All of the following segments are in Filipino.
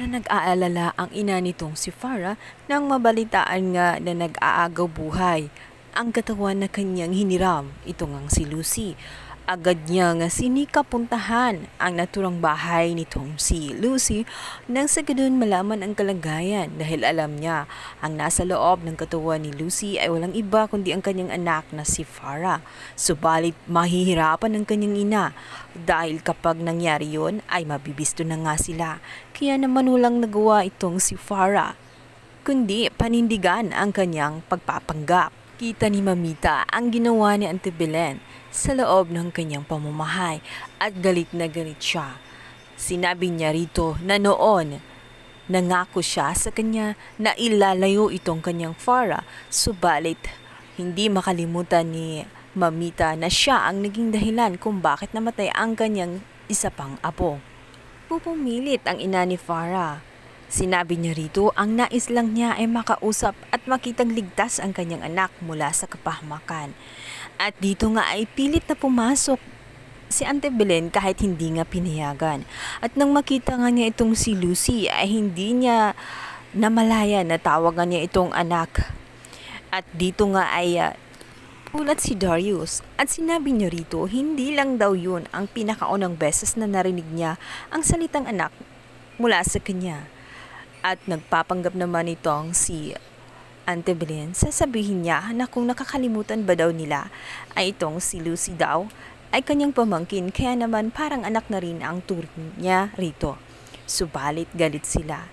Nag-aalala ang ina nitong si Farah nang mabalitaan nga na nag-aagaw buhay ang katawan na kanyang hiniram, ito ngang si Lucy. Agad niya nga sinikapuntahan ang naturang bahay nitong si Lucy nang sa ganun malaman ang kalagayan dahil alam niya ang nasa loob ng katawan ni Lucy ay walang iba kundi ang kanyang anak na si Farah. Subalit mahihirapan ang kanyang ina dahil kapag nangyari yon ay mabibisto na nga sila. Kaya naman walang nagawa itong si Farah kundi panindigan ang kanyang pagpapanggap. Kita ni Mamita ang ginawa ni Auntie Belen sa loob ng kanyang pamamahay at galit na galit siya. Sinabi niya rito na noon nangako siya sa kanya na ilalayo itong kanyang Farah, subalit hindi makalimutan ni Mamita na siya ang naging dahilan kung bakit namatay ang kanyang isa pang apo. Pupumilit ang ina ni Farah. Sinabi niya rito ang nais lang niya ay makausap at makitang ligtas ang kanyang anak mula sa kapahamakan. At dito nga ay pilit na pumasok si Auntie Belen kahit hindi nga pinayagan. At nang makita nga niya itong si Lucy ay hindi niya namalayan na tawagan niya itong anak. At dito nga ay ulat si Darius at sinabi niya rito hindi lang daw yun ang pinakaunang beses na narinig niya ang salitang anak mula sa kanya. At nagpapanggap naman itong si Auntie Belen, sasabihin niya na kung nakakalimutan ba daw nila ay itong si Lucy daw ay kanyang pamangkin kaya naman parang anak na rin ang turing niya rito. Subalit galit sila.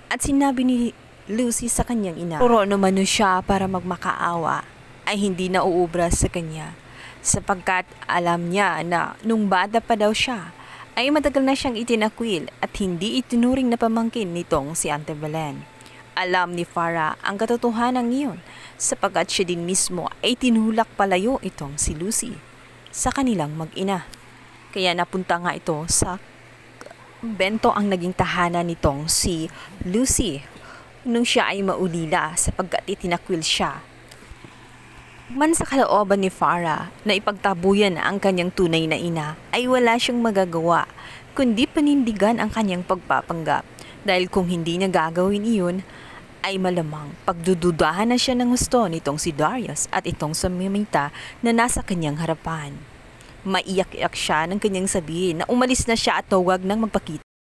At sinabi ni Lucy sa kanyang ina, puro naman siya para magmakaawa ay hindi na uubra sa kanya sapagkat alam niya na nung bata pa daw siya ay matagal na siyang itinakwil at hindi itinuring na pamangkin nitong si Auntie Belen. Alam ni Farah ang katotohanan iyon sapagkat siya din mismo ay tinulak palayo itong si Lucy sa kanilang mag-ina. Kaya napunta nga ito sa bento ang naging tahanan nitong si Lucy nung siya ay maulila sapagkat itinakwil siya. Man sa kalooban ni Farah na ipagtabuyan ang kanyang tunay na ina ay wala siyang magagawa kundi panindigan ang kanyang pagpapanggap dahil kung hindi niya gagawin iyon ay malamang pagdududahan na siya ng gusto nitong si Darius at itong si Mamita na nasa kanyang harapan. Maiyak-iyak siya ng kanyang sabihin na umalis na siya at huwag nang magpakita